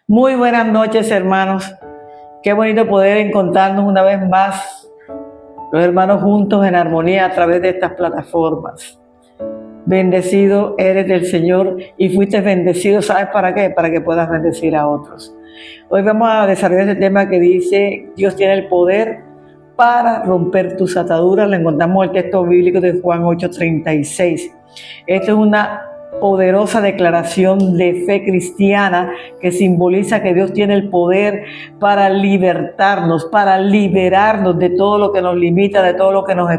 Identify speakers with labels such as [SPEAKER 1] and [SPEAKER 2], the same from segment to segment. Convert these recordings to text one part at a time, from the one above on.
[SPEAKER 1] Muy buenas noches, hermanos. Qué bonito poder encontrarnos una vez más, los hermanos juntos en armonía a través de estas plataformas. Bendecido eres del Señor y fuiste bendecido, ¿sabes para qué? Para que puedas bendecir a otros. Hoy vamos a desarrollar este tema que dice, Dios tiene el poder para romper tus ataduras. Le encontramos el texto bíblico de Juan 8:36. Esto es una poderosa declaración de fe cristiana que simboliza que Dios tiene el poder para libertarnos, para liberarnos de todo lo que nos limita, de todo lo que nos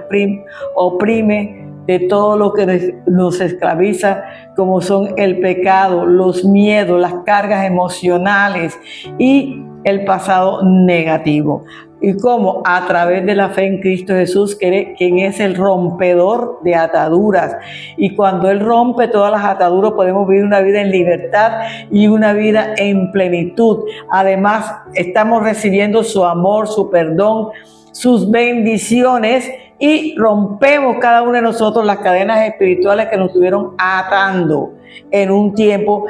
[SPEAKER 1] oprime, de todo lo que nos esclaviza, como son el pecado, los miedos, las cargas emocionales y el pasado negativo. Y cómo a través de la fe en Cristo Jesús, quien es el rompedor de ataduras. Y cuando Él rompe todas las ataduras, podemos vivir una vida en libertad y una vida en plenitud. Además, estamos recibiendo su amor, su perdón, sus bendiciones y rompemos cada uno de nosotros las cadenas espirituales que nos estuvieron atando en un tiempo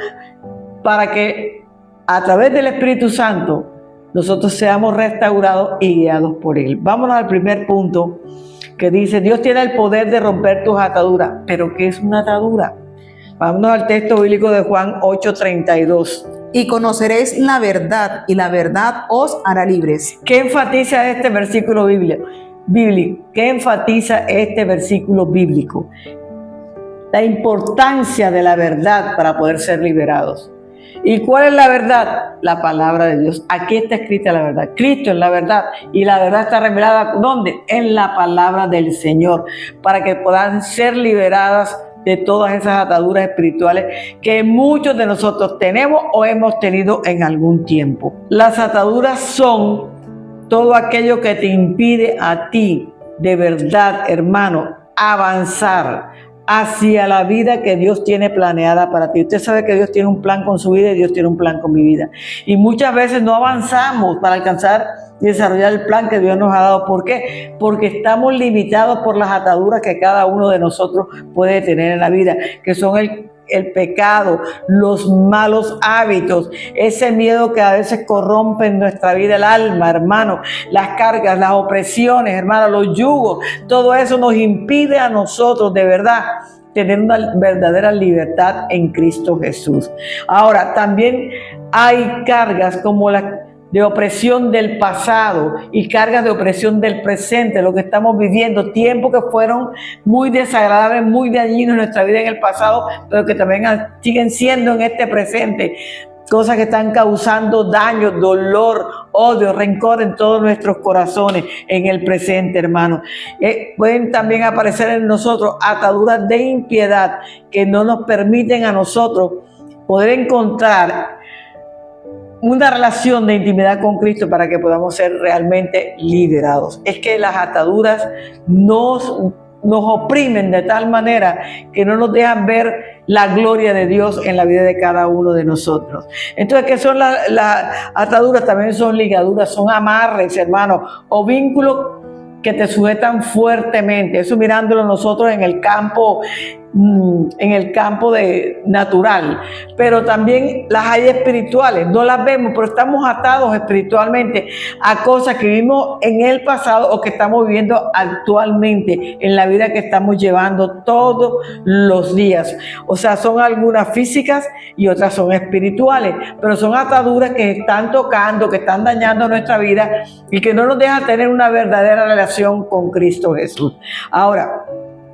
[SPEAKER 1] para que a través del Espíritu Santo nosotros seamos restaurados y guiados por Él. Vámonos al primer punto que dice, Dios tiene el poder de romper tus ataduras. ¿Pero qué es una atadura? Vámonos al texto bíblico de Juan 8:32.
[SPEAKER 2] Y conoceréis la verdad, y la verdad os hará libres.
[SPEAKER 1] ¿Qué enfatiza este versículo bíblico? ¿Qué enfatiza este versículo bíblico? La importancia de la verdad para poder ser liberados. ¿Y cuál es la verdad? La palabra de Dios. Aquí está escrita la verdad. Cristo es la verdad. Y la verdad está revelada, ¿dónde? En la palabra del Señor. Para que puedan ser liberadas de todas esas ataduras espirituales que muchos de nosotros tenemos o hemos tenido en algún tiempo. Las ataduras son todo aquello que te impide a ti, de verdad, hermano, avanzar hacia la vida que Dios tiene planeada para ti. Usted sabe que Dios tiene un plan con su vida y Dios tiene un plan con mi vida. Y muchas veces no avanzamos para alcanzar y desarrollar el plan que Dios nos ha dado. ¿Por qué? Porque estamos limitados por las ataduras que cada uno de nosotros puede tener en la vida, que son el pecado, los malos hábitos, ese miedo que a veces corrompe en nuestra vida el alma, hermano, las cargas, las opresiones, hermano, los yugos, todo eso nos impide a nosotros de verdad tener una verdadera libertad en Cristo Jesús. Ahora, también hay cargas como las de opresión del pasado y cargas de opresión del presente, lo que estamos viviendo, tiempos que fueron muy desagradables, muy dañinos en nuestra vida en el pasado, pero que también siguen siendo en este presente, cosas que están causando daño, dolor, odio, rencor en todos nuestros corazones en el presente, hermano. Pueden también aparecer en nosotros ataduras de impiedad que no nos permiten a nosotros poder encontrar una relación de intimidad con Cristo para que podamos ser realmente liberados. Es que las ataduras nos oprimen de tal manera que no nos dejan ver la gloria de Dios en la vida de cada uno de nosotros. Entonces, ¿qué son las ataduras? También son ligaduras, son amarres, hermano, o vínculos que te sujetan fuertemente. Eso mirándolo nosotros en el campo de natural, pero también las hay espirituales, no las vemos, pero estamos atados espiritualmente a cosas que vivimos en el pasado o que estamos viviendo actualmente en la vida que estamos llevando todos los días. O sea, son algunas físicas y otras son espirituales, pero son ataduras que están tocando, que están dañando nuestra vida y que no nos dejan tener una verdadera relación con Cristo Jesús. Ahora,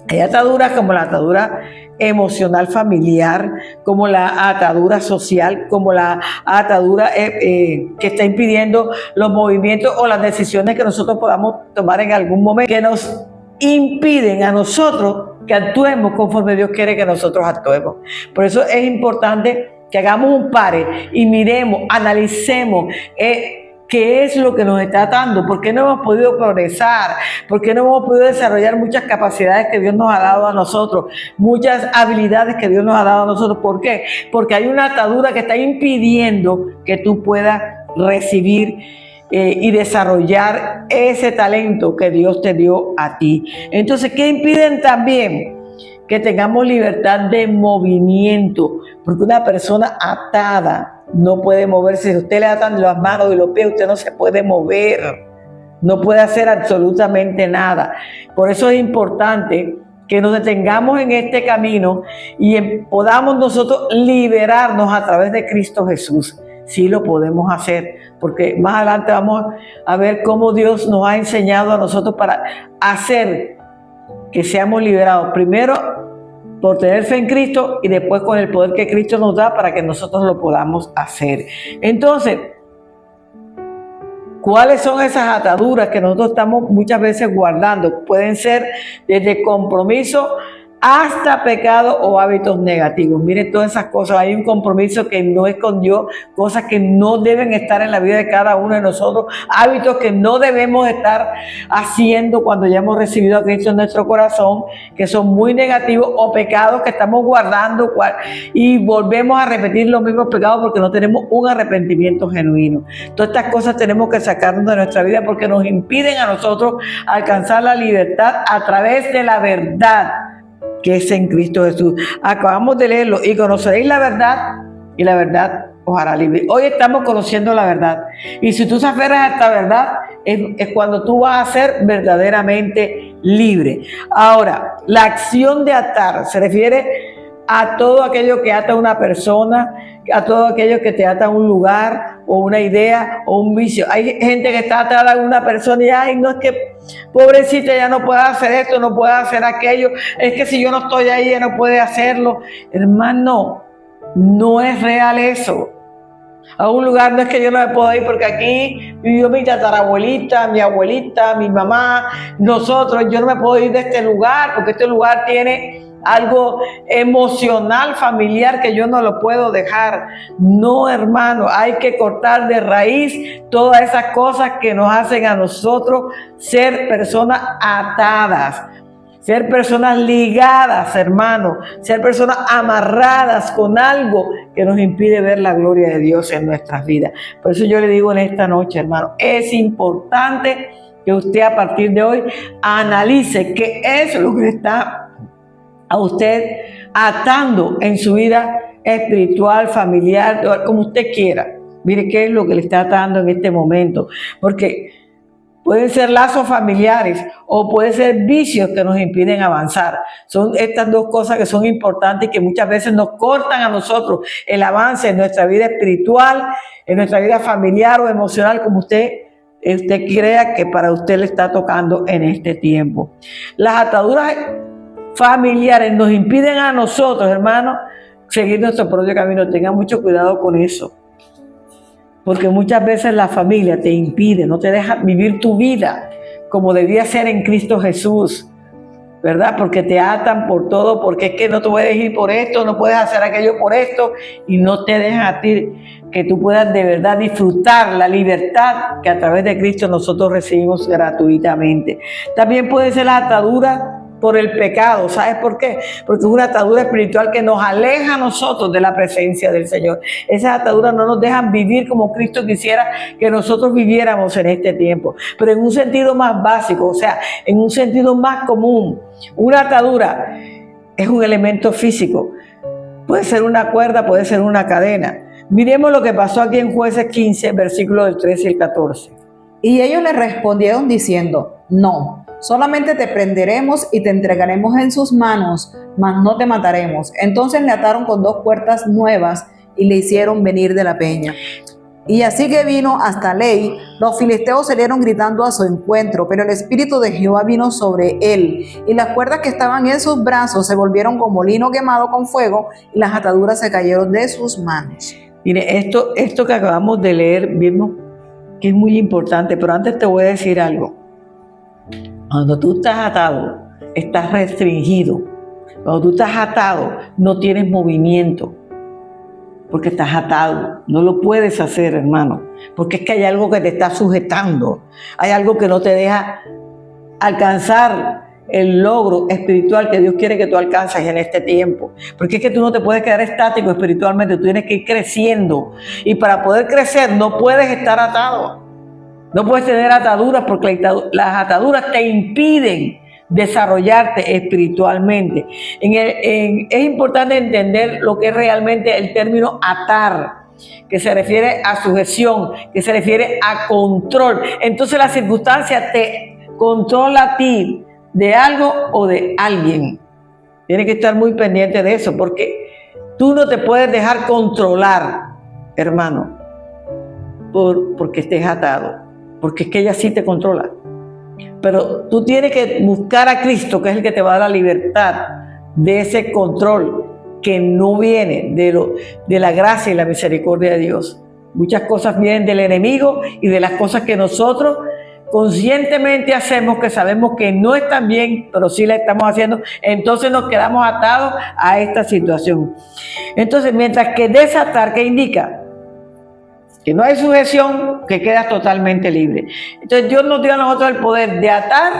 [SPEAKER 1] hay ataduras como la atadura emocional familiar, como la atadura social, como la atadura que está impidiendo los movimientos o las decisiones que nosotros podamos tomar en algún momento, que nos impiden a nosotros que actuemos conforme Dios quiere que nosotros actuemos. Por eso es importante que hagamos un pare y miremos, analicemos ¿qué es lo que nos está atando? ¿Por qué no hemos podido progresar? ¿Por qué no hemos podido desarrollar muchas capacidades que Dios nos ha dado a nosotros? Muchas habilidades que Dios nos ha dado a nosotros. ¿Por qué? Porque hay una atadura que está impidiendo que tú puedas recibir y desarrollar ese talento que Dios te dio a ti. Entonces, ¿qué impiden también? Que tengamos libertad de movimiento, porque una persona atada no puede moverse. Si usted le atan las manos y los pies, usted no se puede mover. No puede hacer absolutamente nada. Por eso es importante que nos detengamos en este camino y podamos nosotros liberarnos a través de Cristo Jesús. Sí lo podemos hacer, porque más adelante vamos a ver cómo Dios nos ha enseñado a nosotros para hacer que seamos liberados. Primero, por tener fe en Cristo y después con el poder que Cristo nos da para que nosotros lo podamos hacer. Entonces, ¿cuáles son esas ataduras que nosotros estamos muchas veces guardando? Pueden ser desde compromiso hasta pecado o hábitos negativos. Miren todas esas cosas. Hay un compromiso que no es con Dios, cosas que no deben estar en la vida de cada uno de nosotros, hábitos que no debemos estar haciendo cuando ya hemos recibido a Cristo en nuestro corazón, que son muy negativos, o pecados que estamos guardando y volvemos a repetir los mismos pecados porque no tenemos un arrepentimiento genuino. Todas estas cosas tenemos que sacarnos de nuestra vida porque nos impiden a nosotros alcanzar la libertad a través de la verdad que es en Cristo Jesús. Acabamos de leerlo: y conoceréis la verdad, y la verdad os hará libre. Hoy estamos conociendo la verdad, y si tú se aferras a esta verdad, es cuando tú vas a ser verdaderamente libre. Ahora, la acción de atar se refiere a todo aquello que ata a una persona, a todo aquello que te ata a un lugar, o una idea, o un vicio. Hay gente que está atada a una persona y, ay, no, es que pobrecita, ya no puede hacer esto, no puede hacer aquello, es que si yo no estoy ahí, ella no puede hacerlo. Hermano, no es real eso. A un lugar no es que yo no me puedo ir porque aquí vivió mi tatarabuelita, mi abuelita, mi mamá, nosotros. Yo no me puedo ir de este lugar porque este lugar tiene algo emocional, familiar, que yo no lo puedo dejar. No, hermano, hay que cortar de raíz todas esas cosas que nos hacen a nosotros ser personas atadas, ser personas ligadas, hermano, ser personas amarradas con algo que nos impide ver la gloria de Dios en nuestras vidas. Por eso yo le digo en esta noche, hermano, es importante que usted a partir de hoy analice qué es lo que está a usted atando en su vida espiritual, familiar, como usted quiera. Mire qué es lo que le está atando en este momento, porque pueden ser lazos familiares o pueden ser vicios que nos impiden avanzar. Son estas dos cosas que son importantes y que muchas veces nos cortan a nosotros el avance en nuestra vida espiritual, en nuestra vida familiar o emocional, como usted crea que para usted le está tocando en este tiempo. Las ataduras familiares nos impiden a nosotros, hermanos, seguir nuestro propio camino. Tengan mucho cuidado con eso, porque muchas veces la familia te impide, no te deja vivir tu vida como debía ser en Cristo Jesús, ¿verdad? Porque te atan por todo, porque es que no te puedes ir por esto, no puedes hacer aquello por esto, y no te dejan a ti que tú puedas de verdad disfrutar la libertad que a través de Cristo nosotros recibimos gratuitamente. También puede ser la atadura por el pecado. ¿Sabes por qué? Porque es una atadura espiritual que nos aleja a nosotros de la presencia del Señor. Esas ataduras no nos dejan vivir como Cristo quisiera que nosotros viviéramos en este tiempo. Pero en un sentido más básico, o sea, en un sentido más común, una atadura es un elemento físico. Puede ser una cuerda, puede ser una cadena. Miremos lo que pasó aquí en Jueces 15, versículos del 13 y el 14.
[SPEAKER 2] Y ellos le respondieron diciendo: no, solamente te prenderemos y te entregaremos en sus manos, mas no te mataremos. Entonces le ataron con 2 puertas nuevas y le hicieron venir de la peña. Y así que vino hasta Lei, los filisteos salieron gritando a su encuentro, pero el espíritu de Jehová vino sobre él, y las cuerdas que estaban en sus brazos se volvieron como lino quemado con fuego, y las ataduras se cayeron de sus manos.
[SPEAKER 1] Mire, esto que acabamos de leer, vimos que es muy importante, pero antes te voy a decir algo. Cuando tú estás atado, estás restringido. Cuando tú estás atado, no tienes movimiento, porque estás atado. No lo puedes hacer, hermano, porque es que hay algo que te está sujetando. Hay algo que no te deja alcanzar el logro espiritual que Dios quiere que tú alcances en este tiempo. Porque es que tú no te puedes quedar estático espiritualmente, tú tienes que ir creciendo. Y para poder crecer no puedes estar atado. No puedes tener ataduras porque las ataduras te impiden desarrollarte espiritualmente. Es importante entender lo que es realmente el término atar. que se refiere a sujeción, que se refiere a control. Entonces la circunstancia te controla a ti de algo o de alguien. Tienes que estar muy pendiente de eso, porque tú no te puedes dejar controlar, hermano, porque estés atado, porque es que ella sí te controla. Pero tú tienes que buscar a Cristo, que es el que te va a dar la libertad de ese control que no viene de la gracia y la misericordia de Dios. Muchas cosas vienen del enemigo y de las cosas que nosotros conscientemente hacemos, que sabemos que no están bien, pero sí la estamos haciendo. Entonces nos quedamos atados a esta situación. Entonces, mientras que desatar, ¿qué indica? Que no hay sujeción, que quedas totalmente libre. Entonces Dios nos dio a nosotros el poder de atar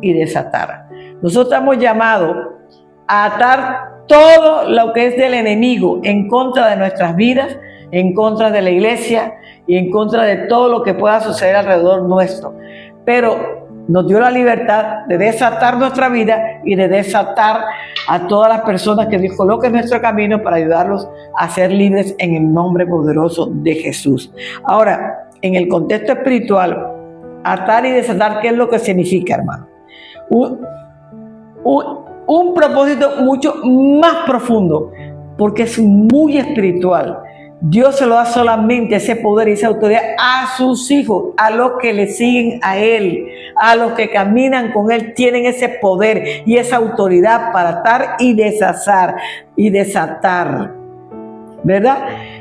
[SPEAKER 1] y desatar. Nosotros estamos llamados a atar todo lo que es del enemigo en contra de nuestras vidas, en contra de la iglesia y en contra de todo lo que pueda suceder alrededor nuestro. Pero nos dio la libertad de desatar nuestra vida y de desatar a todas las personas que Dios coloque en nuestro camino para ayudarlos a ser libres en el nombre poderoso de Jesús. Ahora, en el contexto espiritual, atar y desatar, ¿qué es lo que significa, hermano? Un propósito mucho más profundo, porque es muy espiritual. Dios se lo da solamente ese poder y esa autoridad a sus hijos, a los que le siguen a Él, a los que caminan con Él, tienen ese poder y esa autoridad para atar y desatar, ¿verdad?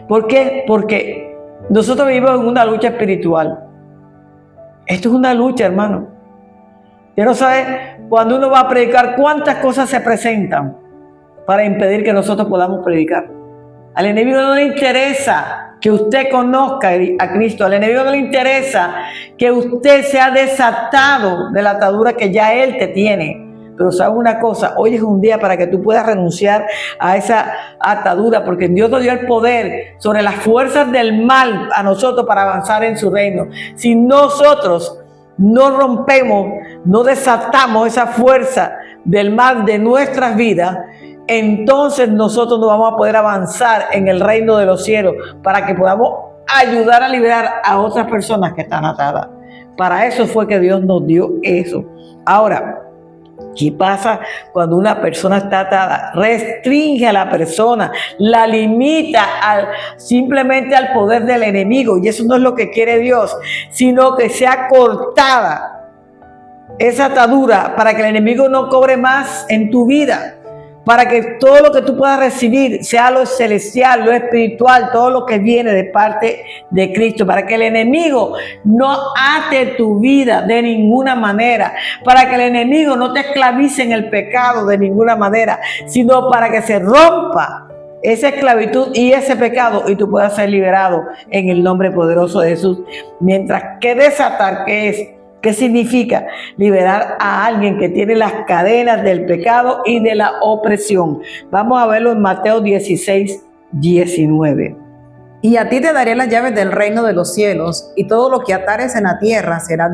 [SPEAKER 1] ¿Por qué? Porque nosotros vivimos en una lucha espiritual. Esto es una lucha, hermano. Usted no sabe cuando uno va a predicar cuántas cosas se presentan para impedir que nosotros podamos predicar. Al enemigo no le interesa que usted conozca a Cristo. Al enemigo no le interesa que usted sea desatado de la atadura que ya Él te tiene. Pero sabe una cosa, hoy es un día para que tú puedas renunciar a esa atadura, porque Dios nos dio el poder sobre las fuerzas del mal a nosotros para avanzar en su reino. Si nosotros no rompemos, no desatamos esa fuerza del mal de nuestras vidas, entonces nosotros no vamos a poder avanzar en el reino de los cielos para que podamos ayudar a liberar a otras personas que están atadas. Para eso fue que Dios nos dio eso. Ahora, ¿qué pasa cuando una persona está atada? Restringe a la persona, la limita simplemente al poder del enemigo, y eso no es lo que quiere Dios, sino que sea cortada esa atadura para que el enemigo no cobre más en tu vida, para que todo lo que tú puedas recibir sea lo celestial, lo espiritual, todo lo que viene de parte de Cristo, para que el enemigo no ate tu vida de ninguna manera, para que el enemigo no te esclavice en el pecado de ninguna manera, sino para que se rompa esa esclavitud y ese pecado y tú puedas ser liberado en el nombre poderoso de Jesús. Mientras que desatar, ¿qué significa? Liberar a alguien que tiene las cadenas del pecado y de la opresión. Vamos a verlo en Mateo 16, 19.
[SPEAKER 2] Y a ti te daré las llaves del reino de los cielos, y todo lo que atares en la tierra será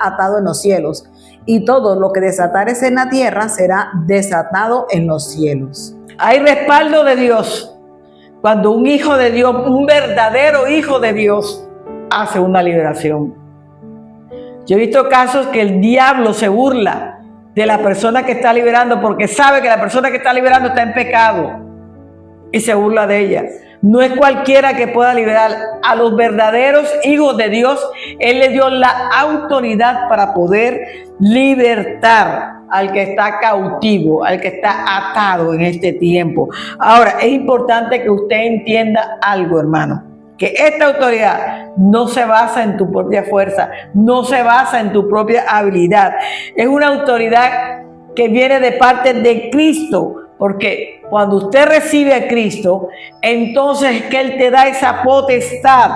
[SPEAKER 2] atado en los cielos, y todo lo que desatares en la tierra será desatado en los cielos.
[SPEAKER 1] Hay respaldo de Dios cuando un hijo de Dios, un verdadero hijo de Dios, hace una liberación. Yo he visto casos que el diablo se burla de la persona que está liberando porque sabe que la persona que está liberando está en pecado y se burla de ella. No es cualquiera que pueda liberar. A los verdaderos hijos de Dios, Él le dio la autoridad para poder libertar al que está cautivo, al que está atado en este tiempo. Ahora, es importante que usted entienda algo, hermano. Que esta autoridad no se basa en tu propia fuerza, no se basa en tu propia habilidad. Es una autoridad que viene de parte de Cristo, porque cuando usted recibe a Cristo, entonces es que Él te da esa potestad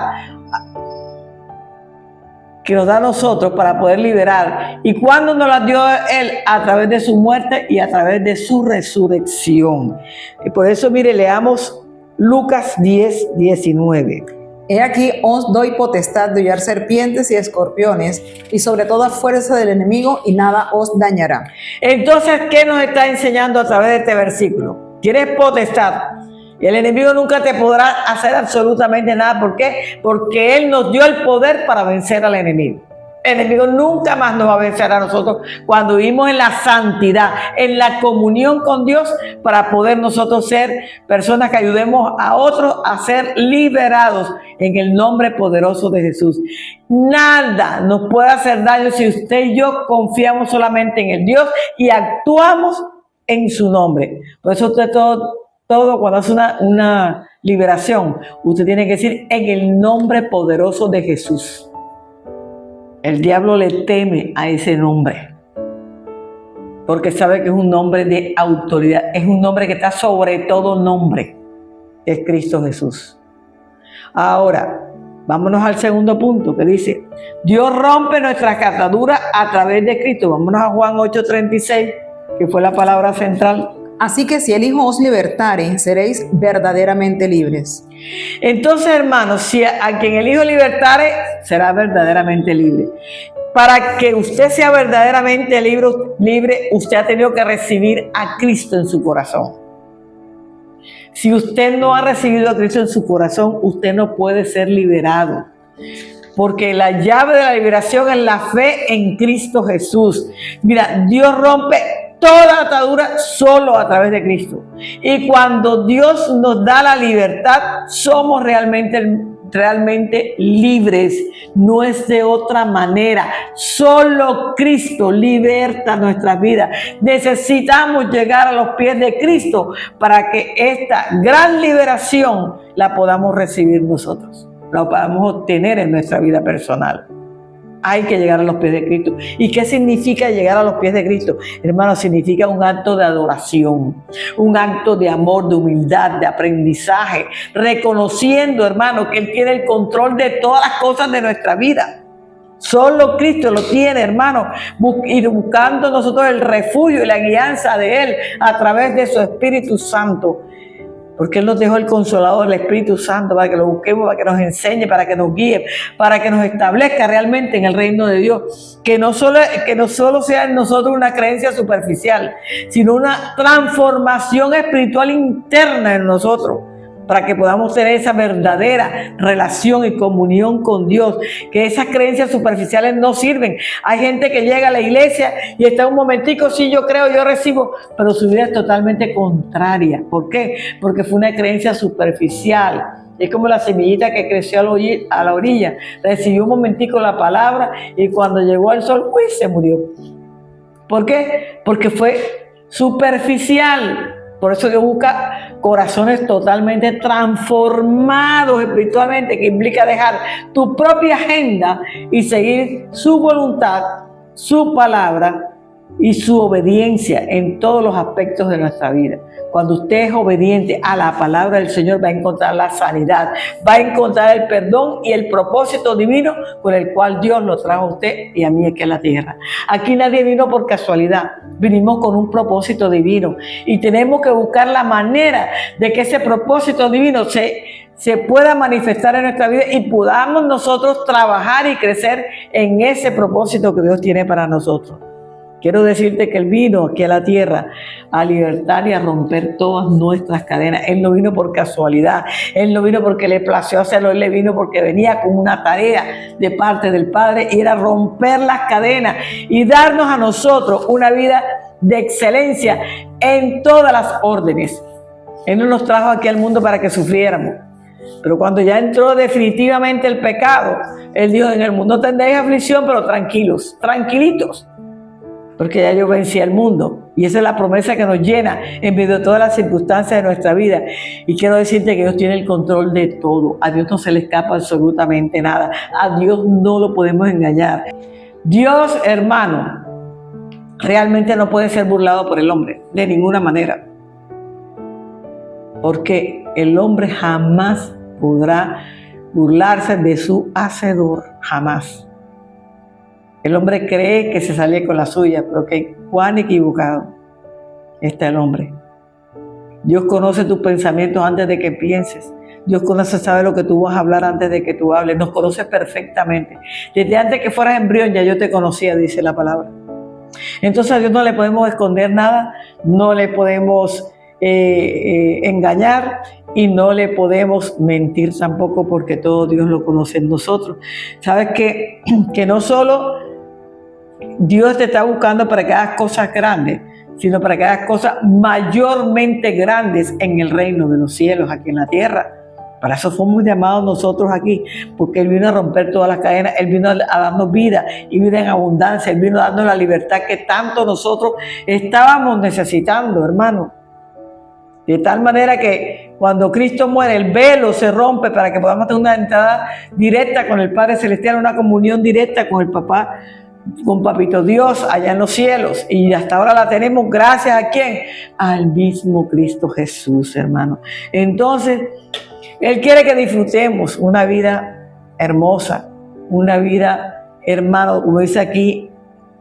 [SPEAKER 1] que nos da a nosotros para poder liberar. ¿Y cuándo nos la dio Él? A través de su muerte y a través de su resurrección. Y por eso, mire, leamos Lucas 10, 19.
[SPEAKER 2] He aquí os doy potestad de hollar serpientes y escorpiones, y sobre toda fuerza del enemigo, y nada os dañará.
[SPEAKER 1] Entonces, ¿qué nos está enseñando a través de este versículo? Tienes potestad. Y el enemigo nunca te podrá hacer absolutamente nada. ¿Por qué? Porque Él nos dio el poder para vencer al enemigo. El enemigo nunca más nos va a vencer a nosotros cuando vivimos en la santidad, en la comunión con Dios, para poder nosotros ser personas que ayudemos a otros a ser liberados en el nombre poderoso de Jesús. Nada nos puede hacer daño si usted y yo confiamos solamente en el Dios y actuamos en su nombre. Por eso usted todo cuando hace una liberación, usted tiene que decir en el nombre poderoso de Jesús. El diablo le teme a ese nombre, porque sabe que es un nombre de autoridad, es un nombre que está sobre todo nombre, es Cristo Jesús. Ahora, vámonos al segundo punto que dice, Dios rompe nuestras ataduras a través de Cristo. Vámonos a Juan 8:36, que fue la palabra central.
[SPEAKER 2] Así que si el Hijo os libertare, seréis verdaderamente libres.
[SPEAKER 1] Entonces, hermanos, si a quien el Hijo libertare, será verdaderamente libre. Para que usted sea verdaderamente libre, usted ha tenido que recibir a Cristo en su corazón. Si usted no ha recibido a Cristo en su corazón, usted no puede ser liberado. Porque la llave de la liberación es la fe en Cristo Jesús. Mira, Dios rompe toda atadura solo a través de Cristo. Y cuando Dios nos da la libertad, somos realmente libres. No es de otra manera. Solo Cristo liberta nuestras vidas. Necesitamos llegar a los pies de Cristo para que esta gran liberación la podamos recibir nosotros, la podamos obtener en nuestra vida personal. Hay que llegar a los pies de Cristo. ¿Y qué significa llegar a los pies de Cristo? Hermano, significa un acto de adoración, un acto de amor, de humildad, de aprendizaje, reconociendo, hermano, que Él tiene el control de todas las cosas de nuestra vida. Solo Cristo lo tiene, hermano, y buscando nosotros el refugio y la guianza de Él a través de su Espíritu Santo. Porque Él nos dejó el Consolador, el Espíritu Santo, para que lo busquemos, para que nos enseñe, para que nos guíe, para que nos establezca realmente en el reino de Dios. Que no solo sea en nosotros una creencia superficial, sino una transformación espiritual interna en nosotros, para que podamos tener esa verdadera relación y comunión con Dios, que esas creencias superficiales no sirven. Hay gente que llega a la iglesia y está un momentico, sí, yo creo, yo recibo, pero su vida es totalmente contraria. ¿Por qué? Porque fue una creencia superficial. Es como la semillita que creció a la orilla, recibió un momentico la palabra y cuando llegó al sol, ¡uy!, se murió. ¿Por qué? Porque fue superficial. Por eso Dios busca corazones totalmente transformados espiritualmente, que implica dejar tu propia agenda y seguir su voluntad, su palabra y su obediencia en todos los aspectos de nuestra vida. Cuando usted es obediente a la palabra del Señor, va a encontrar la sanidad, va a encontrar el perdón y el propósito divino con el cual Dios lo trajo a usted y a mí aquí en la tierra. Aquí nadie vino por casualidad, vinimos con un propósito divino y tenemos que buscar la manera de que ese propósito divino se pueda manifestar en nuestra vida y podamos nosotros trabajar y crecer en ese propósito que Dios tiene para nosotros. Quiero decirte que Él vino aquí a la tierra a libertar y a romper todas nuestras cadenas. Él no vino por casualidad. Él no vino porque le plació hacerlo. Él vino porque venía con una tarea de parte del Padre y era romper las cadenas y darnos a nosotros una vida de excelencia en todas las órdenes. Él no nos trajo aquí al mundo para que sufriéramos. Pero cuando ya entró definitivamente el pecado, Él dijo, en el mundo tendréis aflicción, pero tranquilos, tranquilitos. Porque ya yo vencí al mundo. Y esa es la promesa que nos llena en medio de todas las circunstancias de nuestra vida. Y quiero decirte que Dios tiene el control de todo. A Dios no se le escapa absolutamente nada. A Dios no lo podemos engañar. Dios, hermano, realmente no puede ser burlado por el hombre. De ninguna manera. Porque el hombre jamás podrá burlarse de su hacedor. Jamás. El hombre cree que se sale con la suya, pero que cuán equivocado está el hombre. Dios conoce tus pensamientos antes de que pienses. Dios sabe lo que tú vas a hablar antes de que tú hables. Nos conoce perfectamente. Desde antes que fueras embrión ya yo te conocía, dice la palabra. Entonces a Dios no le podemos esconder nada, no le podemos engañar y no le podemos mentir tampoco porque todo Dios lo conoce en nosotros. Sabes que no solo Dios te está buscando para que hagas cosas grandes, sino para que hagas cosas mayormente grandes en el reino de los cielos, aquí en la tierra. Para eso fuimos llamados nosotros aquí, porque Él vino a romper todas las cadenas, Él vino a darnos vida y vida en abundancia, Él vino a darnos la libertad que tanto nosotros estábamos necesitando, hermano. De tal manera que cuando Cristo muere, el velo se rompe para que podamos tener una entrada directa con el Padre Celestial, una comunión directa con el Papá, con Papito Dios allá en los cielos. Y hasta ahora la tenemos gracias ¿a quién? Al mismo Cristo Jesús, hermano. Entonces, Él quiere que disfrutemos una vida hermosa, una vida, hermano, como dice aquí,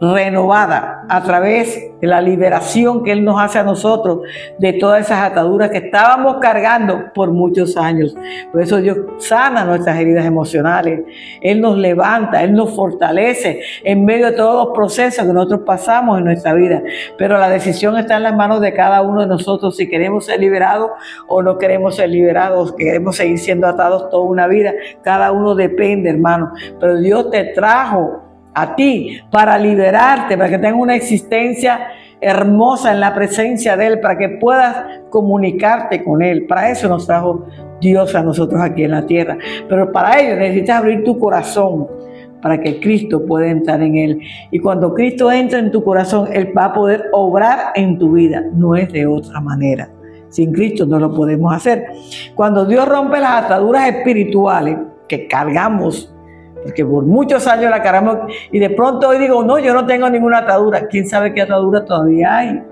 [SPEAKER 1] renovada a través de la liberación que Él nos hace a nosotros de todas esas ataduras que estábamos cargando por muchos años. Por eso Dios sana nuestras heridas emocionales, Él nos levanta, Él nos fortalece en medio de todos los procesos que nosotros pasamos en nuestra vida. Pero la decisión está en las manos de cada uno de nosotros si queremos ser liberados o no queremos ser liberados, queremos seguir siendo atados toda una vida. Cada uno depende, hermano. Pero Dios te trajo a ti para liberarte, para que tengas una existencia hermosa en la presencia de Él, para que puedas comunicarte con Él. Para eso nos trajo Dios a nosotros aquí en la tierra. Pero para ello necesitas abrir tu corazón para que Cristo pueda entrar en Él. Y cuando Cristo entra en tu corazón, Él va a poder obrar en tu vida. No es de otra manera. Sin Cristo no lo podemos hacer. Cuando Dios rompe las ataduras espirituales que cargamos, porque por muchos años la cargamos, y de pronto hoy digo, no, yo no tengo ninguna atadura. ¿Quién sabe qué atadura todavía hay?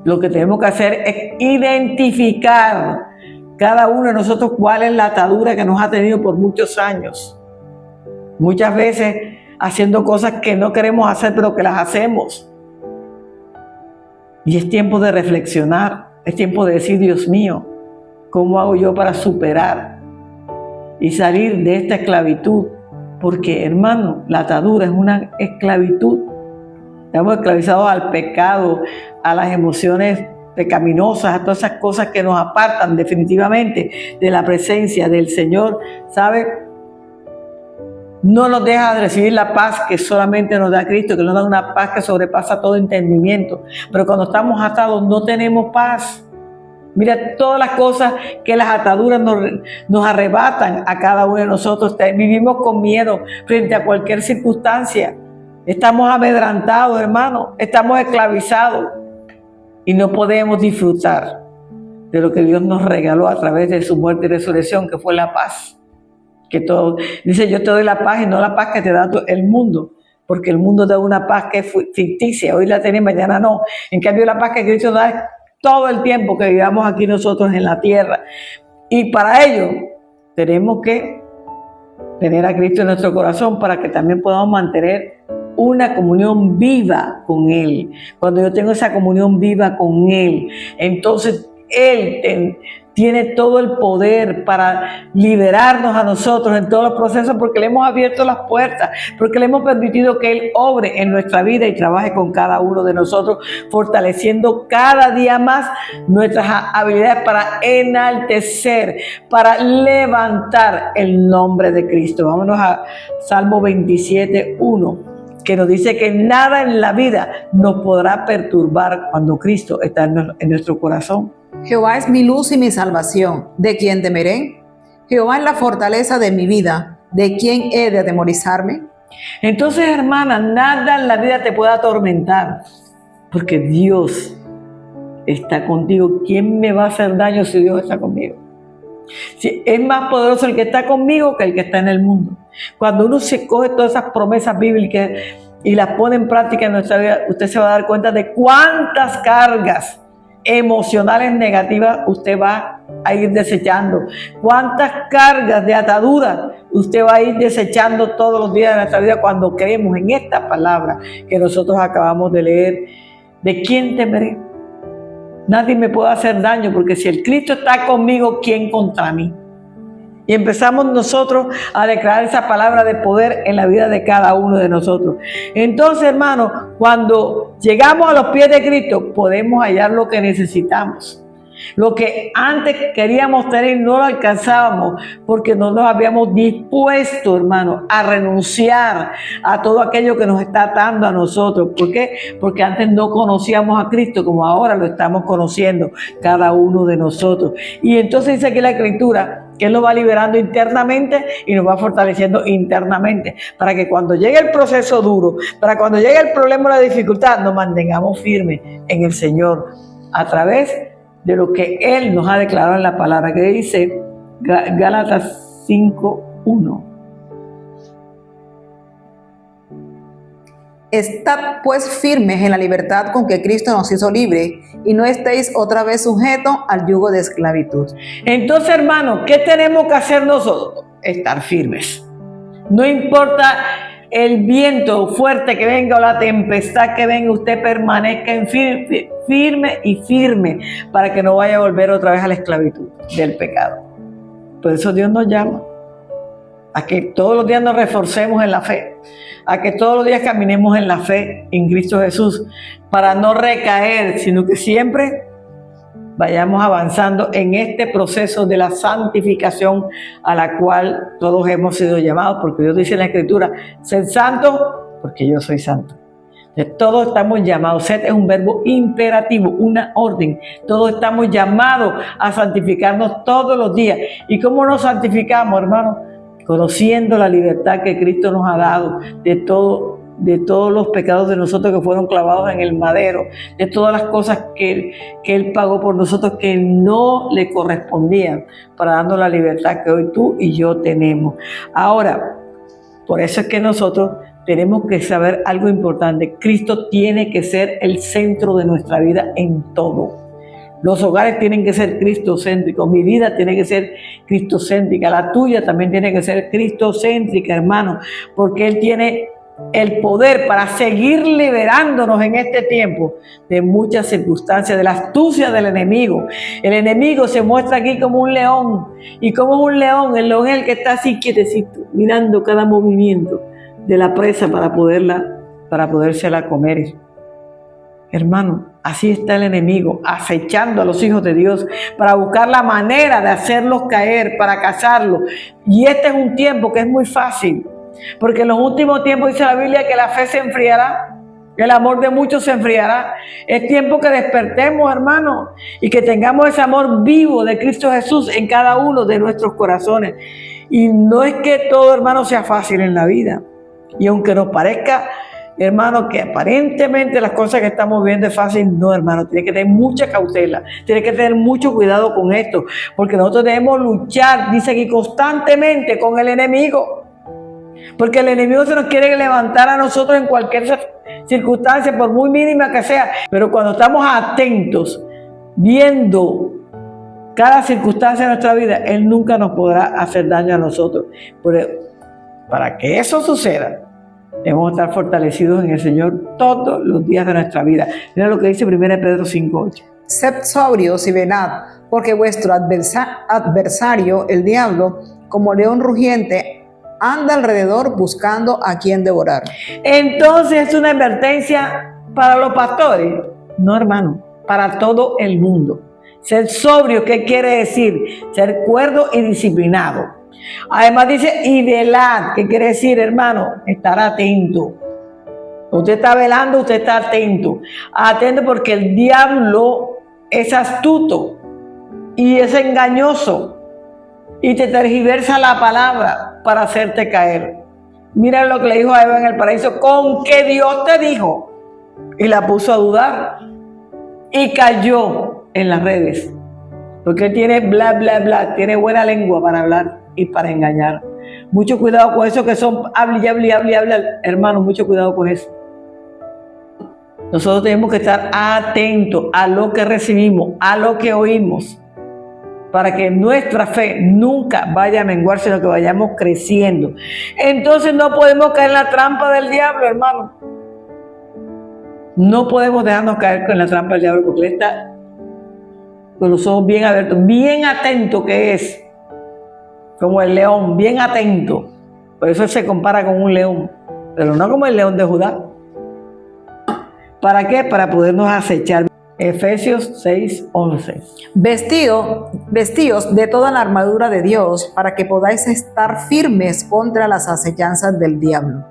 [SPEAKER 1] Lo que tenemos que hacer es identificar cada uno de nosotros cuál es la atadura que nos ha tenido por muchos años. Muchas veces haciendo cosas que no queremos hacer, pero que las hacemos. Y es tiempo de reflexionar, es tiempo de decir, Dios mío, ¿cómo hago yo para superar y salir de esta esclavitud? Porque, hermano, la atadura es una esclavitud. Estamos esclavizados al pecado, a las emociones pecaminosas, a todas esas cosas que nos apartan definitivamente de la presencia del Señor. ¿Sabe? No nos deja de recibir la paz que solamente nos da Cristo, que nos da una paz que sobrepasa todo entendimiento. Pero cuando estamos atados no tenemos paz. Mira todas las cosas que las ataduras nos arrebatan a cada uno de nosotros. Vivimos con miedo frente a cualquier circunstancia. Estamos amedrantados, hermano. Estamos esclavizados. Y no podemos disfrutar de lo que Dios nos regaló a través de su muerte y resurrección, que fue la paz. Que todo, dice, yo te doy la paz y no la paz que te da el mundo. Porque el mundo da una paz que es ficticia. Hoy la tenemos, mañana no. En cambio, la paz que Cristo da todo el tiempo que vivamos aquí nosotros en la tierra. Y para ello tenemos que tener a Cristo en nuestro corazón para que también podamos mantener una comunión viva con Él. Cuando yo tengo esa comunión viva con Él, entonces Él tiene todo el poder para liberarnos a nosotros en todos los procesos, porque le hemos abierto las puertas, porque le hemos permitido que Él obre en nuestra vida y trabaje con cada uno de nosotros, fortaleciendo cada día más nuestras habilidades para enaltecer, para levantar el nombre de Cristo. Vámonos a Salmo 27:1, que nos dice que nada en la vida nos podrá perturbar cuando Cristo está en nuestro corazón.
[SPEAKER 2] Jehová es mi luz y mi salvación, ¿de quién temeré? Jehová es la fortaleza de mi vida, ¿de quién he de atemorizarme?
[SPEAKER 1] Entonces, hermana, nada en la vida te puede atormentar, porque Dios está contigo. ¿Quién me va a hacer daño si Dios está conmigo? Es más poderoso el que está conmigo que el que está en el mundo. Cuando uno se coge todas esas promesas bíblicas y las pone en práctica en nuestra vida, usted se va a dar cuenta de cuántas cargas emocionales negativas usted va a ir desechando, cuántas cargas de ataduras usted va a ir desechando todos los días de nuestra vida cuando creemos en esta palabra que nosotros acabamos de leer. ¿De quién temeré? Nadie me puede hacer daño, porque si el Cristo está conmigo, ¿quién contra mí? Y empezamos nosotros a declarar esa palabra de poder en la vida de cada uno de nosotros. Entonces, hermanos, cuando llegamos a los pies de Cristo, podemos hallar lo que necesitamos. Lo que antes queríamos tener no lo alcanzábamos porque no nos habíamos dispuesto, hermano, a renunciar a todo aquello que nos está atando a nosotros. ¿Por qué? Porque antes no conocíamos a Cristo como ahora lo estamos conociendo cada uno de nosotros. Y entonces dice aquí la Escritura que Él nos va liberando internamente y nos va fortaleciendo internamente para que cuando llegue el proceso duro, para cuando llegue el problema o la dificultad, nos mantengamos firmes en el Señor a través de lo que Él nos ha declarado en la palabra, que dice Gálatas 5:1.
[SPEAKER 2] Estad pues firmes en la libertad con que Cristo nos hizo libre y no estéis otra vez sujetos al yugo de esclavitud.
[SPEAKER 1] Entonces, hermano, ¿qué tenemos que hacer nosotros? Estar firmes. No importa el viento fuerte que venga o la tempestad que venga, usted permanezca en firme y firme para que no vaya a volver otra vez a la esclavitud del pecado. Por eso Dios nos llama a que todos los días nos reforcemos en la fe, a que todos los días caminemos en la fe en Cristo Jesús para no recaer, sino que siempre vayamos avanzando en este proceso de la santificación a la cual todos hemos sido llamados, porque Dios dice en la Escritura, sed santos porque yo soy santo. Entonces, todos estamos llamados, sed es un verbo imperativo, una orden. Todos estamos llamados a santificarnos todos los días. ¿Y cómo nos santificamos, hermano? Conociendo la libertad que Cristo nos ha dado de todos los pecados de nosotros que fueron clavados en el madero, de todas las cosas que Él pagó por nosotros que no le correspondían, para darnos la libertad que hoy tú y yo tenemos. Ahora, por eso es que nosotros tenemos que saber algo importante. Cristo tiene que ser el centro de nuestra vida en todo. Los hogares tienen que ser cristocéntricos, mi vida tiene que ser cristocéntrica, la tuya también tiene que ser cristocéntrica, hermano, porque Él tiene el poder para seguir liberándonos en este tiempo de muchas circunstancias, de la astucia del enemigo. El enemigo se muestra aquí como un león, y como un león, el león es el que está así quietecito, mirando cada movimiento de la presa para podérsela comer. Hermano, así está el enemigo, acechando a los hijos de Dios para buscar la manera de hacerlos caer, para cazarlos. Y este es un tiempo que es muy fácil, porque en los últimos tiempos dice la Biblia que la fe se enfriará, el amor de muchos se enfriará. Es tiempo que despertemos, hermano, y que tengamos ese amor vivo de Cristo Jesús en cada uno de nuestros corazones. Y no es que todo, hermano, sea fácil en la vida. Y aunque nos parezca, hermano, que aparentemente las cosas que estamos viendo es fácil, no, hermano, tiene que tener mucha cautela, tiene que tener mucho cuidado con esto, porque nosotros debemos luchar, dice aquí, constantemente con el enemigo, porque el enemigo se nos quiere levantar a nosotros en cualquier circunstancia, por muy mínima que sea, pero cuando estamos atentos, viendo cada circunstancia de nuestra vida, Él nunca nos podrá hacer daño a nosotros. Pero para que eso suceda, debemos estar fortalecidos en el Señor todos los días de nuestra vida. Mira lo que dice 1 Pedro 5:8.
[SPEAKER 2] Sed sobrios y velad, porque vuestro adversario, el diablo, como león rugiente, anda alrededor buscando a quien devorar.
[SPEAKER 1] Entonces, ¿es una advertencia para los pastores? No, hermano, para todo el mundo. Ser sobrio, ¿qué quiere decir? Ser cuerdo y disciplinado. Además dice, y velad, ¿qué quiere decir, hermano? Estar atento. Usted está velando, usted está atento. Atento porque el diablo es astuto y es engañoso y te tergiversa la palabra para hacerte caer. Mira lo que le dijo a Eva en el paraíso, con que Dios te dijo, y la puso a dudar y cayó en las redes, porque él tiene bla, bla, bla, tiene buena lengua para hablar y para engañar. Mucho cuidado con eso que son hable, hermano, mucho cuidado con eso. Nosotros tenemos que estar atentos a lo que recibimos, a lo que oímos, para que nuestra fe nunca vaya a menguar, sino que vayamos creciendo. Entonces no podemos caer en la trampa del diablo, hermano. No podemos dejarnos caer con la trampa del diablo, porque él está con los ojos bien abiertos, bien atento que es, como el león, bien atento. Por eso él se compara con un león, pero no como el león de Judá. ¿Para qué? Para podernos acechar. Efesios 6:11.
[SPEAKER 2] Vestíos de toda la armadura de Dios para que podáis estar firmes contra las acechanzas del diablo.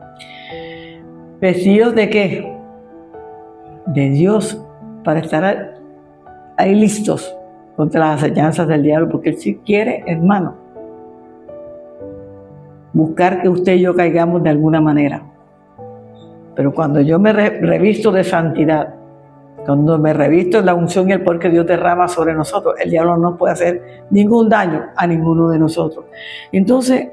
[SPEAKER 1] ¿Vestidos de qué? De Dios, para estar ahí listos contra las acechanzas del diablo, porque Él sí quiere, hermano, buscar que usted y yo caigamos de alguna manera. Pero cuando yo me revisto de santidad, cuando me revisto de la unción y el poder que Dios derrama sobre nosotros, el diablo no puede hacer ningún daño a ninguno de nosotros. Entonces,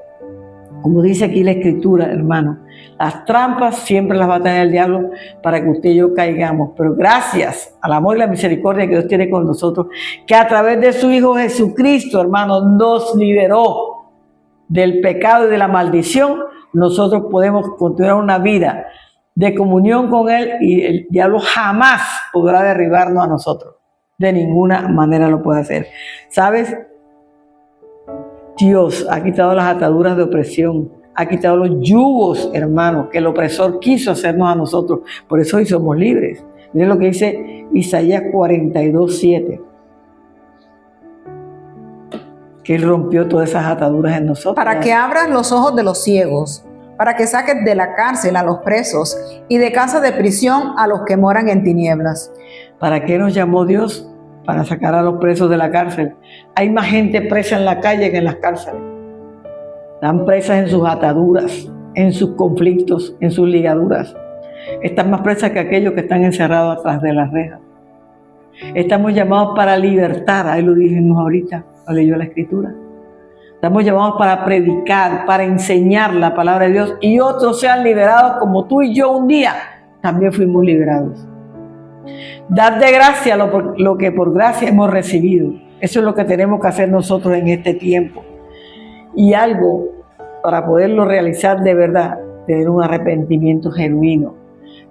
[SPEAKER 1] como dice aquí la Escritura, hermano, las trampas siempre las va a tener el diablo para que usted y yo caigamos. Pero gracias al amor y la misericordia que Dios tiene con nosotros, que a través de su Hijo Jesucristo, hermano, nos liberó del pecado y de la maldición, nosotros podemos continuar una vida de comunión con Él y el diablo jamás podrá derribarnos a nosotros. De ninguna manera lo puede hacer. ¿Sabes? Dios ha quitado las ataduras de opresión, ha quitado los yugos, hermanos, que el opresor quiso hacernos a nosotros. Por eso hoy somos libres. Miren lo que dice Isaías 42:7. Que Él rompió todas esas ataduras en nosotros.
[SPEAKER 2] Para que abras los ojos de los ciegos, para que saques de la cárcel a los presos y de casa de prisión a los que moran en tinieblas.
[SPEAKER 1] ¿Para qué nos llamó Dios? Para sacar a los presos de la cárcel. Hay más gente presa en la calle que en las cárceles. Están presas en sus ataduras, en sus conflictos, en sus ligaduras. Están más presas que aquellos que están encerrados atrás de las rejas. Estamos llamados para libertar, ahí lo dijimos ahorita, lo leyó la Escritura. Estamos llamados para predicar, para enseñar la palabra de Dios y otros sean liberados como tú y yo un día también fuimos liberados. Dar de gracia lo que por gracia hemos recibido. Eso es lo que tenemos que hacer nosotros en este tiempo. Y algo para poderlo realizar de verdad, tener un arrepentimiento genuino.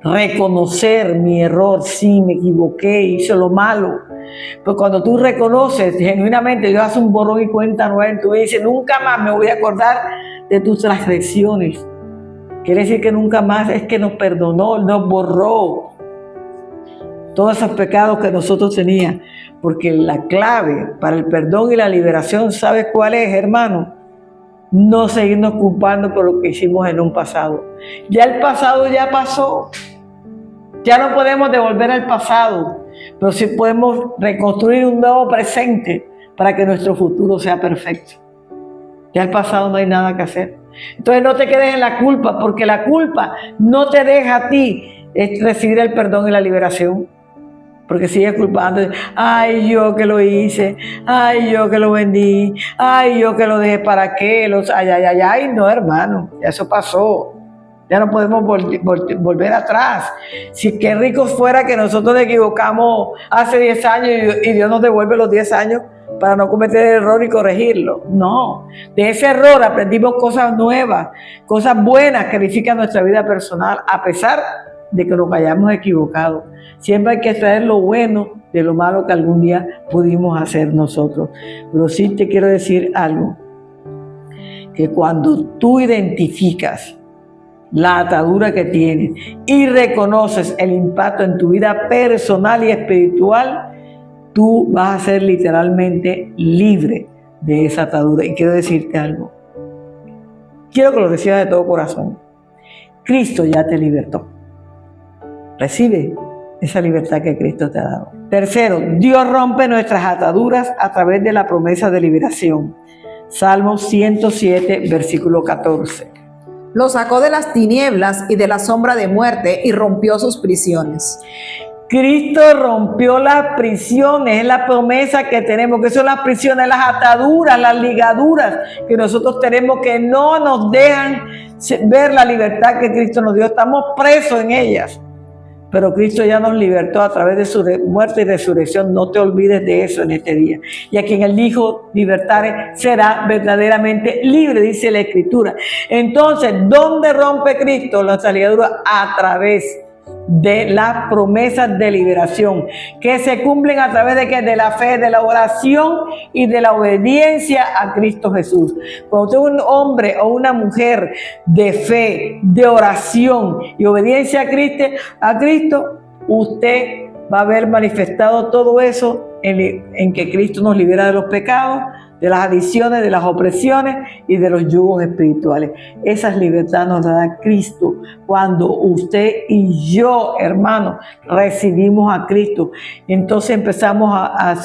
[SPEAKER 1] Reconocer mi error, sí, me equivoqué, hice lo malo. Pues cuando tú reconoces genuinamente, Dios hace un borrón y cuenta nueva en tu vida y dice, nunca más me voy a acordar de tus transgresiones. Quiere decir que nunca más es que nos perdonó, nos borró todos esos pecados que nosotros teníamos. Porque la clave para el perdón y la liberación, ¿sabes cuál es, hermano? No seguirnos culpando por lo que hicimos en un pasado. Ya el pasado ya pasó. Ya no podemos devolver al pasado, pero sí podemos reconstruir un nuevo presente para que nuestro futuro sea perfecto. Ya el pasado no hay nada que hacer. Entonces no te quedes en la culpa, porque la culpa no te deja a ti recibir el perdón y la liberación. Porque sigues culpando, ay, yo que lo hice, ay, yo que lo vendí, ay, yo que lo dejé para qué, ay, no, hermano, ya eso pasó. Ya no podemos volver atrás. Si qué rico fuera que nosotros nos equivocamos hace 10 años y Dios nos devuelve los 10 años para no cometer el error y corregirlo. No, de ese error aprendimos cosas nuevas, cosas buenas que edifican nuestra vida personal, a pesar de que nos hayamos equivocado. Siempre hay que extraer lo bueno de lo malo que algún día pudimos hacer nosotros. Pero sí te quiero decir algo, que cuando tú identificas la atadura que tienes y reconoces el impacto en tu vida personal y espiritual, tú vas a ser literalmente libre de esa atadura. Y quiero decirte algo, quiero que lo recibas de todo corazón. Cristo ya te libertó. Recibe esa libertad que Cristo te ha dado. Tercero, Dios rompe nuestras ataduras a través de la promesa de liberación. Salmo 107, versículo 14.
[SPEAKER 2] Lo sacó de las tinieblas y de la sombra de muerte y rompió sus prisiones.
[SPEAKER 1] Cristo rompió las prisiones, es la promesa que tenemos, que son las prisiones, las ataduras, las ligaduras que nosotros tenemos que no nos dejan ver la libertad que Cristo nos dio. Estamos presos en ellas. Pero Cristo ya nos libertó a través de su muerte y resurrección. No te olvides de eso en este día. Y a quien el Hijo libertare será verdaderamente libre, dice la Escritura. Entonces, ¿dónde rompe Cristo las ligaduras? A través de las promesas de liberación, que se cumplen a través de, ¿qué? De la fe, de la oración y de la obediencia a Cristo Jesús. Cuando usted es un hombre o una mujer de fe, de oración y obediencia a Cristo, usted va a haber manifestado todo eso en que Cristo nos libera de los pecados, de las adicciones, de las opresiones y de los yugos espirituales. Esa libertad nos la da Cristo cuando usted y yo, hermanos, recibimos a Cristo. Entonces empezamos a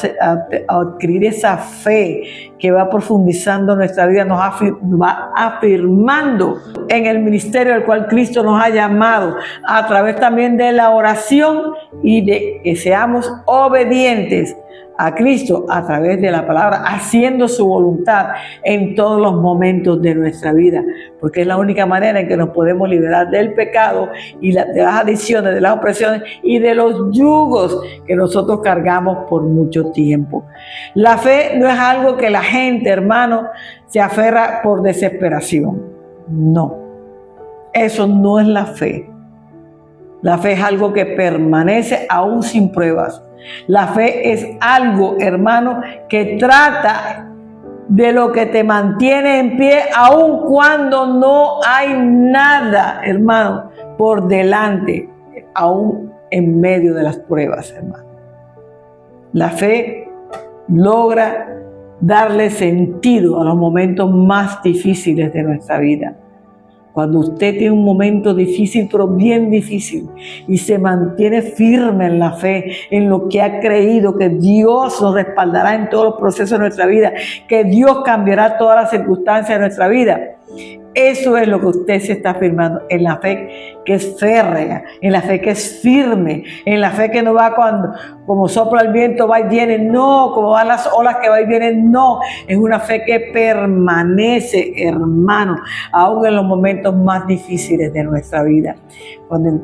[SPEAKER 1] adquirir esa fe que va profundizando nuestra vida, nos va afirmando en el ministerio al cual Cristo nos ha llamado, a través también de la oración y de que seamos obedientes a Cristo a través de la palabra, haciendo su voluntad en todos los momentos de nuestra vida, porque es la única manera en que nos podemos liberar del pecado y de las adicciones, de las opresiones y de los yugos que nosotros cargamos por mucho tiempo. La fe no es algo que la gente, hermano, se aferra por desesperación. No, eso no es la fe. La fe es algo que permanece aún sin pruebas. La fe es algo, hermano, que trata de lo que te mantiene en pie, aun cuando no hay nada, hermano, por delante, aún en medio de las pruebas, hermano. La fe logra darle sentido a los momentos más difíciles de nuestra vida. Cuando usted tiene un momento difícil, pero bien difícil, y se mantiene firme en la fe, en lo que ha creído, que Dios nos respaldará en todos los procesos de nuestra vida, que Dios cambiará todas las circunstancias de nuestra vida. Eso es lo que usted se está afirmando, en la fe que es férrea, en la fe que es firme, en la fe que no va cuando, como sopla el viento, va y viene, no, como van las olas que va y vienen, no. Es una fe que permanece, hermano, aún en los momentos más difíciles de nuestra vida. Cuando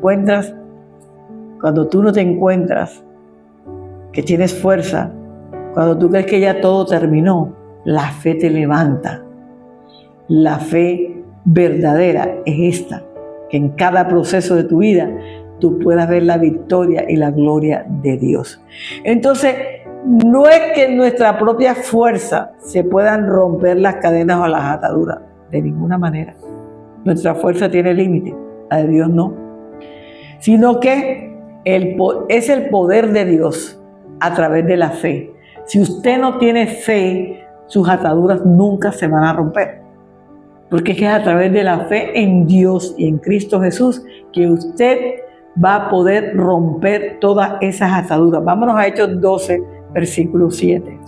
[SPEAKER 1] tú no te encuentras, que tienes fuerza, cuando tú crees que ya todo terminó, la fe te levanta. La fe verdadera es esta, que en cada proceso de tu vida tú puedas ver la victoria y la gloria de Dios. Entonces, no es que en nuestra propia fuerza se puedan romper las cadenas o las ataduras, de ninguna manera. Nuestra fuerza tiene límite, la de Dios no. Sino que es el poder de Dios a través de la fe. Si usted no tiene fe, sus ataduras nunca se van a romper. Porque es a través de la fe en Dios y en Cristo Jesús que usted va a poder romper todas esas ataduras. Vámonos a Hechos 12, versículo 7.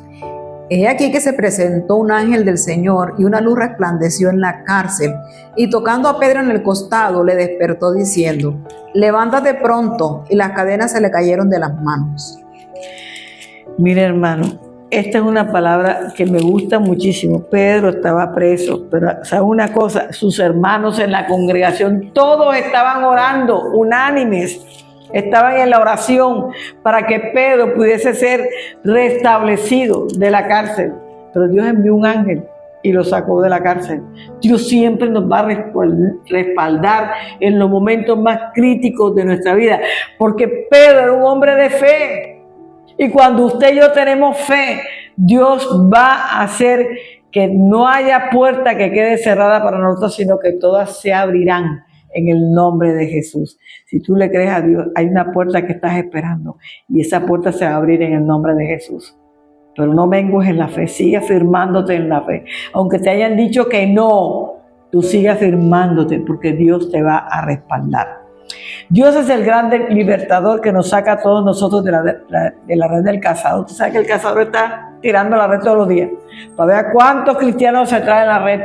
[SPEAKER 2] He aquí que se presentó un ángel del Señor y una luz resplandeció en la cárcel, y tocando a Pedro en el costado le despertó diciendo: levántate pronto, y las cadenas se le cayeron de las manos.
[SPEAKER 1] Mire, hermano, esta es una palabra que me gusta muchísimo. Pedro estaba preso, pero ¿sabe una cosa? Sus hermanos en la congregación, todos estaban orando, unánimes, estaban en la oración para que Pedro pudiese ser restablecido de la cárcel. Pero Dios envió un ángel y lo sacó de la cárcel. Dios siempre nos va a respaldar en los momentos más críticos de nuestra vida, porque Pedro era un hombre de fe. Y cuando usted y yo tenemos fe, Dios va a hacer que no haya puerta que quede cerrada para nosotros, sino que todas se abrirán en el nombre de Jesús. Si tú le crees a Dios, hay una puerta que estás esperando y esa puerta se va a abrir en el nombre de Jesús. Pero no mengues en la fe, sigue afirmándote en la fe. Aunque te hayan dicho que no, tú sigue afirmándote porque Dios te va a respaldar. Dios es el gran libertador que nos saca a todos nosotros de la red del cazador. Tú sabes que el cazador está tirando la red todos los días para ver cuántos cristianos se traen a la red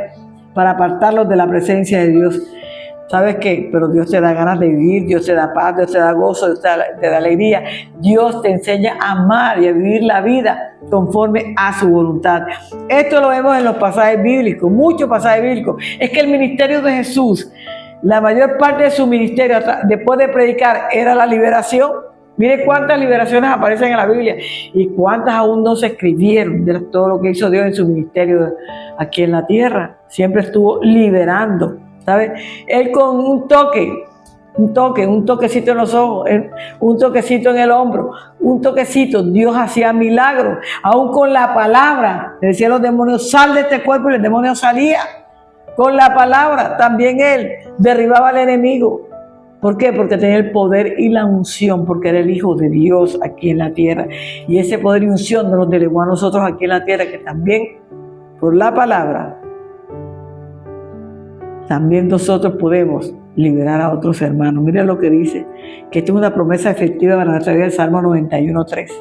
[SPEAKER 1] para apartarlos de la presencia de Dios. ¿Sabes qué? Pero Dios te da ganas de vivir, Dios te da paz, Dios te da gozo, Dios te da alegría. Dios te enseña a amar y a vivir la vida conforme a su voluntad. Esto lo vemos en los pasajes bíblicos, muchos pasajes bíblicos. Es que el ministerio de Jesús, la mayor parte de su ministerio, después de predicar, era la liberación. Mire cuántas liberaciones aparecen en la Biblia y cuántas aún no se escribieron de todo lo que hizo Dios en su ministerio aquí en la tierra. Siempre estuvo liberando, ¿sabes? Él con un toquecito en los ojos, un toquecito en el hombro, un toquecito, Dios hacía milagros. Aún con la palabra, le decía a los demonios: sal de este cuerpo, y el demonio salía. Con la palabra también él derribaba al enemigo. ¿Por qué? Porque tenía el poder y la unción, porque era el Hijo de Dios aquí en la tierra. Y ese poder y unción nos delegó a nosotros aquí en la tierra, que también, por la palabra, también nosotros podemos liberar a otros hermanos. Mira lo que dice, que esta es una promesa efectiva para nuestra vida, el Salmo 91:3.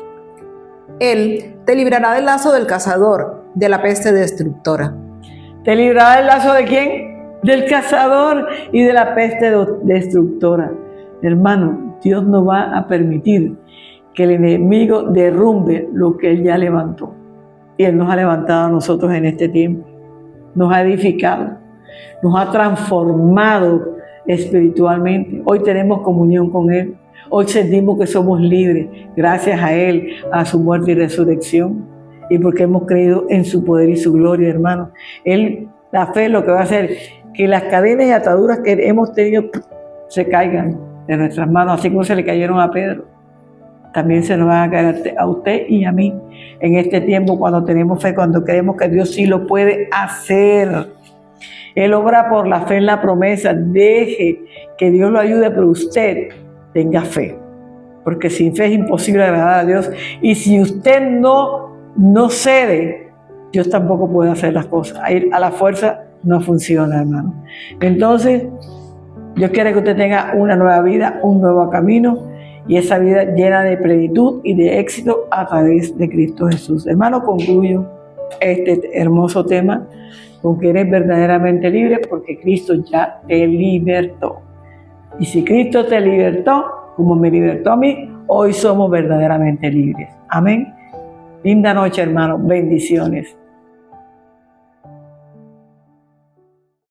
[SPEAKER 2] Él te librará del lazo del cazador, de la peste destructora.
[SPEAKER 1] ¿Te librará del lazo de quién? Del cazador y de la peste destructora. Hermano, Dios no va a permitir que el enemigo derrumbe lo que Él ya levantó. Y Él nos ha levantado a nosotros en este tiempo. Nos ha edificado. Nos ha transformado espiritualmente. Hoy tenemos comunión con Él. Hoy sentimos que somos libres gracias a Él, a su muerte y resurrección. Y porque hemos creído en su poder y su gloria, hermano. La fe lo que va a hacer que las cadenas y ataduras que hemos tenido se caigan de nuestras manos, así como se le cayeron a Pedro. También se nos van a caer a usted y a mí en este tiempo, cuando tenemos fe, cuando creemos que Dios sí lo puede hacer. Él obra por la fe en la promesa. Deje que Dios lo ayude, pero usted tenga fe. Porque sin fe es imposible agradar a Dios. Y si usted no cede, Dios tampoco puede hacer las cosas. A la fuerza no funciona, hermano. Entonces, Dios quiere que usted tenga una nueva vida, un nuevo camino, y esa vida llena de plenitud y de éxito a través de Cristo Jesús. Hermano, concluyo este hermoso tema con que eres verdaderamente libre, porque Cristo ya te libertó. Y si Cristo te libertó, como me libertó a mí, hoy somos verdaderamente libres. Amén. Linda noche, hermano. Bendiciones.